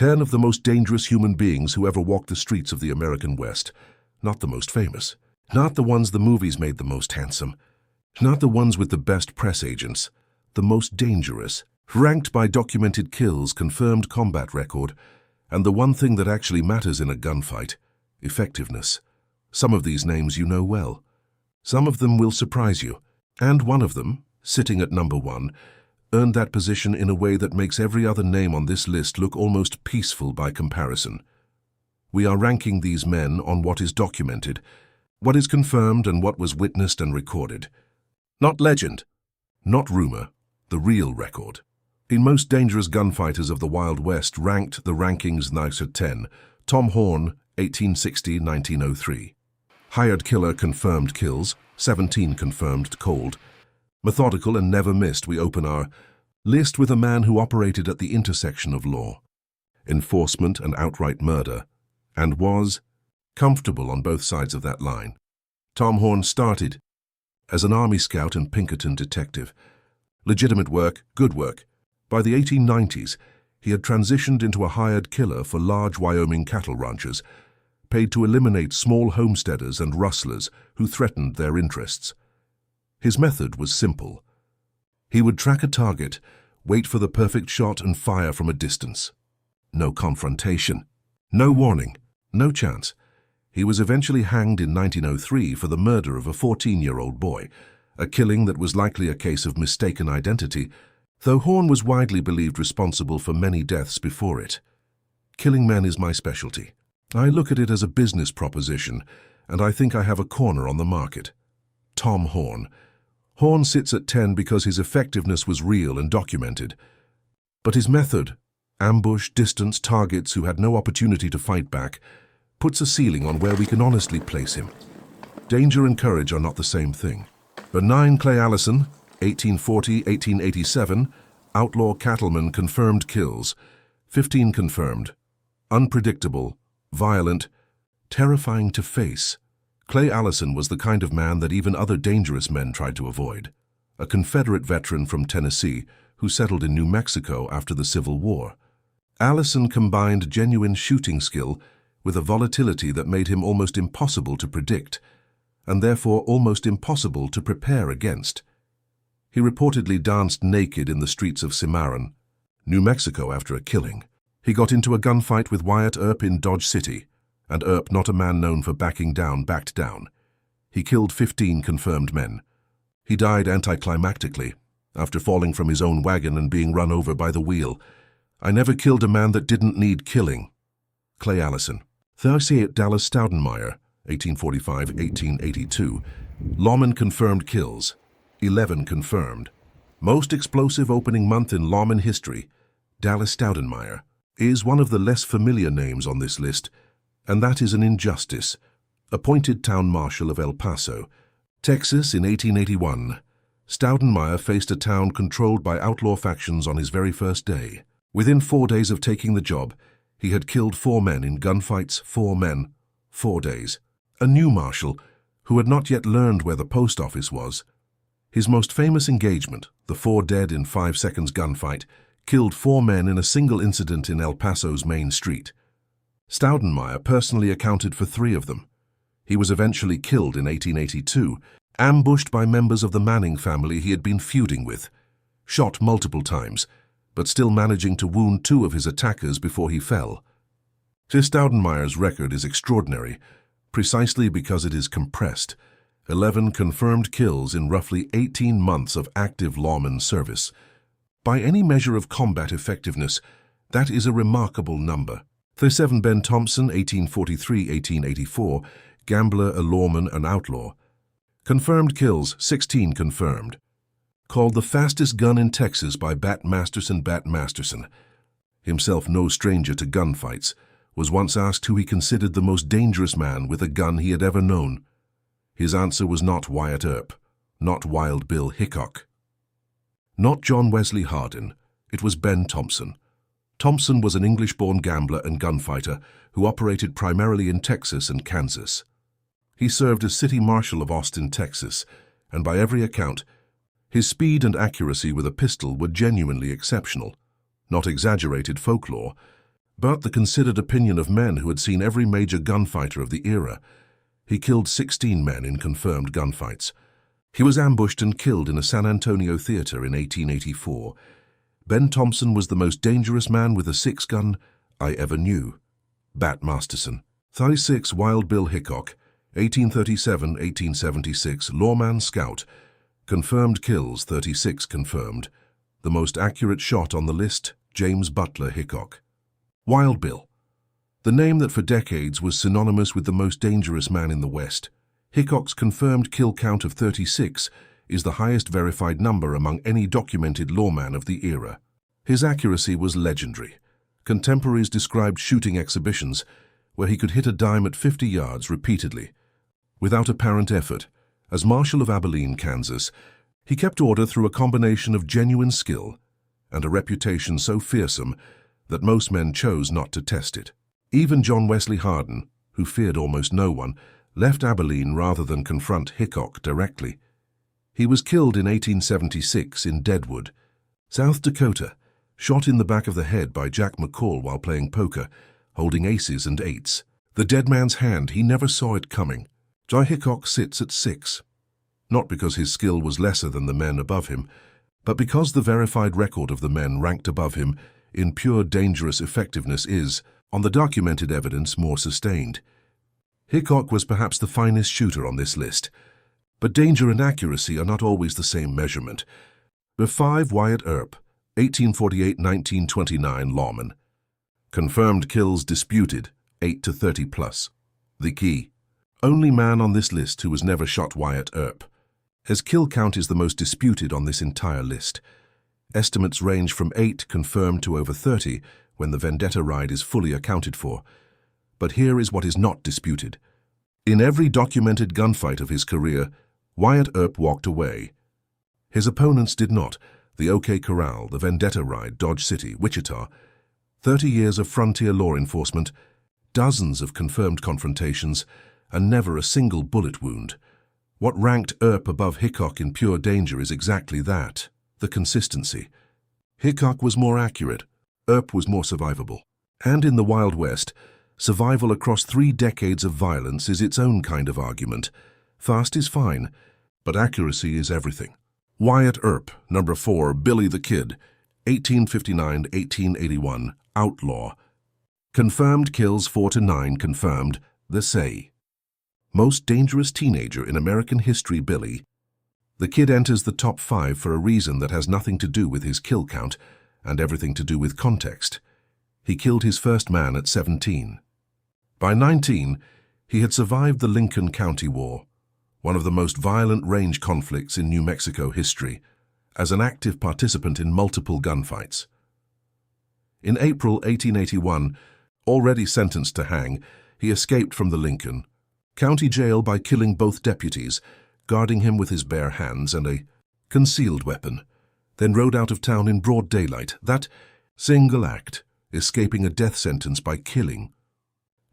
10 of the most dangerous human beings who ever walked the streets of the American West. Not the most famous. Not the ones the movies made the most handsome. Not the ones with the best press agents. The most dangerous. Ranked by documented kills, confirmed combat record, and the one thing that actually matters in a gunfight, effectiveness. Some of these names you know well. Some of them will surprise you. And one of them, sitting at number 1, earned that position in a way that makes every other name on this list look almost peaceful by comparison. We are ranking these men on what is documented, what is confirmed, and what was witnessed and recorded. Not legend, not rumor, the real record. In Most Dangerous Gunfighters of the Wild West ranked the rankings nice at 10. Tom Horn, 1860-1903. Hired killer confirmed kills, 17 confirmed cold. Methodical and never missed, we open our list with a man who operated at the intersection of law, enforcement, and outright murder, and was comfortable on both sides of that line. Tom Horn started as an Army scout and Pinkerton detective. Legitimate work, good work. By the 1890s, he had transitioned into a hired killer for large Wyoming cattle ranchers, paid to eliminate small homesteaders and rustlers who threatened their interests. His method was simple. He would track a target, wait for the perfect shot, and fire from a distance. No confrontation. No warning. No chance. He was eventually hanged in 1903 for the murder of a 14-year-old boy, a killing that was likely a case of mistaken identity, though Horn was widely believed responsible for many deaths before it. Killing men is my specialty. I look at it as a business proposition, and I think I have a corner on the market. Tom Horn. Horn sits at 10 because his effectiveness was real and documented. But his method, ambush, distance, targets who had no opportunity to fight back, puts a ceiling on where we can honestly place him. Danger and courage are not the same thing. But 9 Clay Allison, 1840-1887, outlaw cattleman, confirmed kills, 15 confirmed, unpredictable, violent, terrifying to face. Clay Allison was the kind of man that even other dangerous men tried to avoid. A Confederate veteran from Tennessee who settled in New Mexico after the Civil War. Allison combined genuine shooting skill with a volatility that made him almost impossible to predict, and therefore almost impossible to prepare against. He reportedly danced naked in the streets of Cimarron, New Mexico, after a killing. He got into a gunfight with Wyatt Earp in Dodge City, and Earp, not a man known for backing down, backed down. He killed 15 confirmed men. He died anticlimactically, after falling from his own wagon and being run over by the wheel. I never killed a man that didn't need killing. Clay Allison. 38 Dallas Stoudenmire, 1845-1882. Lawmen confirmed kills, 11 confirmed. Most explosive opening month in lawman history, Dallas Stoudenmire, is one of the less familiar names on this list, and that is an injustice. Appointed town marshal of El Paso, Texas in 1881, Stoudenmire faced a town controlled by outlaw factions on his very first day. Within 4 days of taking the job, he had killed 4 men in gunfights, 4 men, 4 days. A new marshal, who had not yet learned where the post office was. His most famous engagement, the 4 dead in 5 seconds gunfight, killed 4 men in a single incident in El Paso's main street. Stoudenmire personally accounted for 3 of them. He was eventually killed in 1882, ambushed by members of the Manning family he had been feuding with, shot multiple times, but still managing to wound 2 of his attackers before he fell. Stoudenmire's record is extraordinary, precisely because it is compressed. 11 confirmed kills in roughly 18 months of active lawman service. By any measure of combat effectiveness, that is a remarkable number. 37 Ben Thompson, 1843-1884, gambler, a lawman, an outlaw. Confirmed kills, 16 confirmed. Called the fastest gun in Texas by Bat Masterson. Himself no stranger to gunfights, was once asked who he considered the most dangerous man with a gun he had ever known. His answer was not Wyatt Earp, not Wild Bill Hickok, not John Wesley Hardin. It was Ben Thompson. Thompson was an English-born gambler and gunfighter who operated primarily in Texas and Kansas. He served as city marshal of Austin, Texas, and by every account, his speed and accuracy with a pistol were genuinely exceptional, not exaggerated folklore. but the considered opinion of men who had seen every major gunfighter of the era. He killed 16 men in confirmed gunfights. He was ambushed and killed in a San Antonio theater in 1884. Ben Thompson was the most dangerous man with a six-gun I ever knew. Bat Masterson. 36 Wild Bill Hickok, 1837-1876, lawman scout. Confirmed kills, 36 confirmed. The most accurate shot on the list, James Butler Hickok. Wild Bill. The name that for decades was synonymous with the most dangerous man in the West. Hickok's confirmed kill count of 36 is the highest verified number among any documented lawman of the era. His accuracy was legendary. Contemporaries described shooting exhibitions where he could hit a dime at 50 yards repeatedly, without apparent effort. As Marshal of Abilene, Kansas, he kept order through a combination of genuine skill and a reputation so fearsome that most men chose not to test it. Even John Wesley Hardin, who feared almost no one, left Abilene rather than confront Hickok directly. He was killed in 1876 in Deadwood, South Dakota, shot in the back of the head by Jack McCall while playing poker, holding aces and eights. The dead man's hand, he never saw it coming. Jai Hickok sits at 6, not because his skill was lesser than the men above him, but because the verified record of the men ranked above him in pure dangerous effectiveness is, on the documented evidence, more sustained. Hickok was perhaps the finest shooter on this list, but danger and accuracy are not always the same measurement. The 5 Wyatt Earp, 1848-1929 lawman. Confirmed kills disputed, 8 to 30 plus. The key. Only man on this list who was never shot Wyatt Earp. His kill count is the most disputed on this entire list. Estimates range from 8 confirmed to over 30 when the vendetta ride is fully accounted for. But here is what is not disputed. In every documented gunfight of his career, Wyatt Earp walked away. His opponents did not. The OK Corral, the vendetta ride, Dodge City, Wichita. 30 years of frontier law enforcement, dozens of confirmed confrontations, and never a single bullet wound. What ranked Earp above Hickok in pure danger is exactly that, the consistency. Hickok was more accurate, Earp was more survivable. And in the Wild West, survival across 3 decades of violence is its own kind of argument. Fast is fine, but accuracy is everything. Wyatt Earp, number 4, Billy the Kid, 1859-1881, outlaw. Confirmed kills 4 to 9 confirmed, the say. Most dangerous teenager in American history, Billy. The kid enters the top 5 for a reason that has nothing to do with his kill count and everything to do with context. He killed his first man at 17. By 19, he had survived the Lincoln County War, one of the most violent range conflicts in New Mexico history, as an active participant in multiple gunfights. In April 1881, already sentenced to hang, he escaped from the Lincoln County Jail by killing both deputies, guarding him with his bare hands and a concealed weapon, then rode out of town in broad daylight, that single act, escaping a death sentence by killing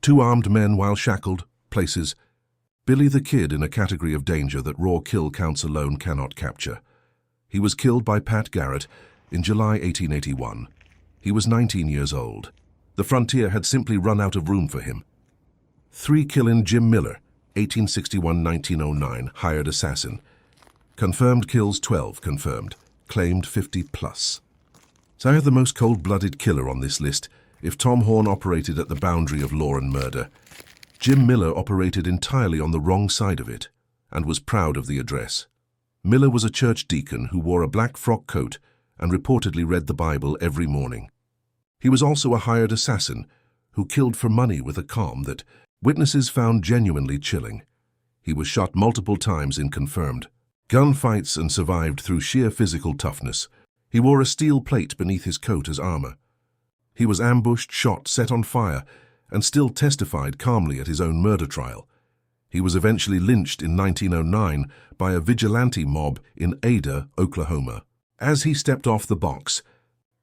2 armed men while shackled, places Billy the Kid in a category of danger that raw kill counts alone cannot capture. He was killed by Pat Garrett in July 1881. He was 19 years old. The frontier had simply run out of room for him. 3 Killin Jim Miller, 1861-1909, hired assassin. Confirmed kills 12 confirmed, claimed 50 plus. So I have the most cold-blooded killer on this list. If Tom Horn operated at the boundary of law and murder, Jim Miller operated entirely on the wrong side of it and was proud of the address. Miller was a church deacon who wore a black frock coat and reportedly read the Bible every morning. He was also a hired assassin who killed for money with a calm that witnesses found genuinely chilling. He was shot multiple times in confirmed gunfights and survived through sheer physical toughness. He wore a steel plate beneath his coat as armor. He was ambushed, shot, set on fire, and still testified calmly at his own murder trial. He was eventually lynched in 1909 by a vigilante mob in Ada, Oklahoma. As he stepped off the box,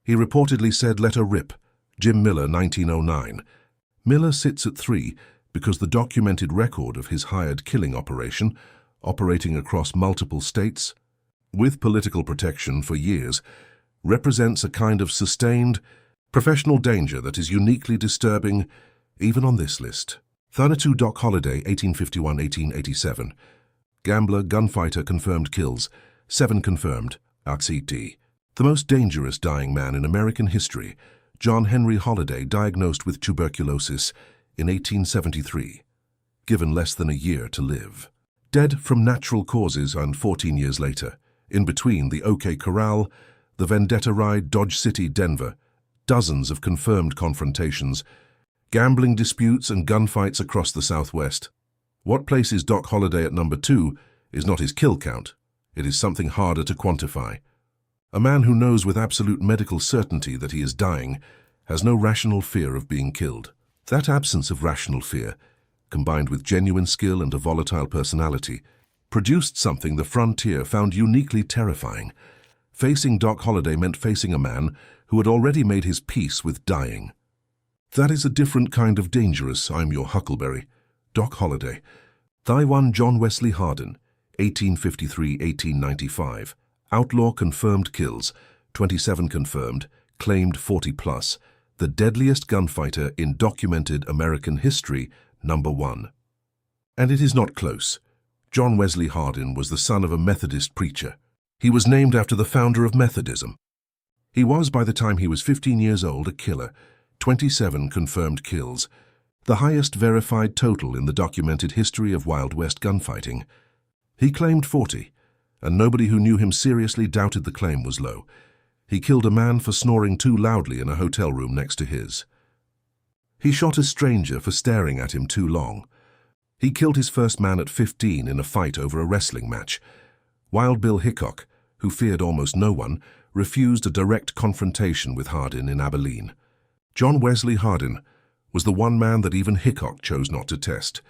he reportedly said, "Let her rip." Jim Miller, 1909. Miller sits at 3 because the documented record of his hired killing operation, operating across multiple states, with political protection for years, represents a kind of sustained, Professional danger that is uniquely disturbing, even on this list. 32 Doc Holliday, 1851-1887. Gambler, gunfighter, confirmed kills. 7 confirmed. RCT. The most dangerous dying man in American history, John Henry Holliday, diagnosed with tuberculosis in 1873. Given less than a year to live. Dead from natural causes and 14 years later. In between the OK Corral, the Vendetta Ride, Dodge City, Denver. Dozens of confirmed confrontations. Gambling disputes and gunfights across the Southwest. What places Doc Holliday at number 2 is not his kill count. It is something harder to quantify. A man who knows with absolute medical certainty that he is dying has no rational fear of being killed. That absence of rational fear, combined with genuine skill and a volatile personality, produced something the frontier found uniquely terrifying. Facing Doc Holliday meant facing a man who had already made his peace with dying. That is a different kind of dangerous. I'm your Huckleberry. Doc Holliday. Thy one John Wesley Hardin, 1853-1895. Outlaw confirmed kills, 27 confirmed, claimed 40 plus. The deadliest gunfighter in documented American history, number 1. And it is not close. John Wesley Hardin was the son of a Methodist preacher. He was named after the founder of Methodism. He was, by the time he was 15 years old, a killer. 27 confirmed kills, the highest verified total in the documented history of Wild West gunfighting. He claimed 40, and nobody who knew him seriously doubted the claim was low. He killed a man for snoring too loudly in a hotel room next to his. He shot a stranger for staring at him too long. He killed his first man at 15 in a fight over a wrestling match. Wild Bill Hickok, who feared almost no one, refused a direct confrontation with Hardin in Abilene. John Wesley Hardin was the one man that even Hickok chose not to test.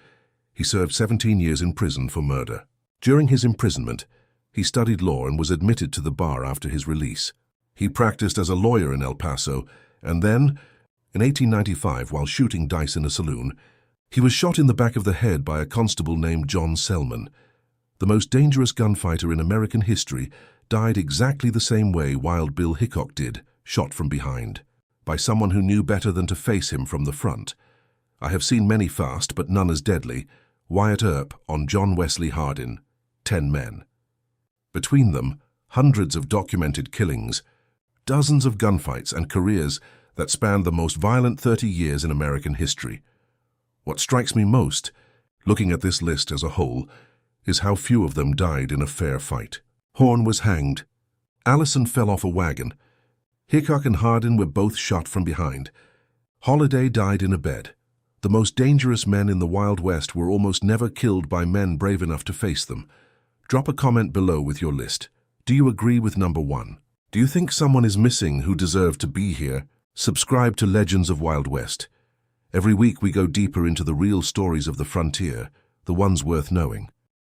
He served 17 years in prison for murder. During his imprisonment, he studied law and was admitted to the bar after his release. He practiced as a lawyer in El Paso, and then, in 1895, while shooting dice in a saloon, he was shot in the back of the head by a constable named John Selman. The most dangerous gunfighter in American history died exactly the same way Wild Bill Hickok did, shot from behind, by someone who knew better than to face him from the front. I have seen many fast, but none as deadly. Wyatt Earp on John Wesley Hardin, 10 men. Between them, hundreds of documented killings, dozens of gunfights and careers that spanned the most violent 30 years in American history. What strikes me most, looking at this list as a whole, is how few of them died in a fair fight. Horn was hanged. Allison fell off a wagon. Hickok and Hardin were both shot from behind. Holliday died in a bed. The most dangerous men in the Wild West were almost never killed by men brave enough to face them. Drop a comment below with your list. Do you agree with number 1? Do you think someone is missing who deserved to be here? Subscribe to Legends of Wild West. Every week we go deeper into the real stories of the frontier, the ones worth knowing.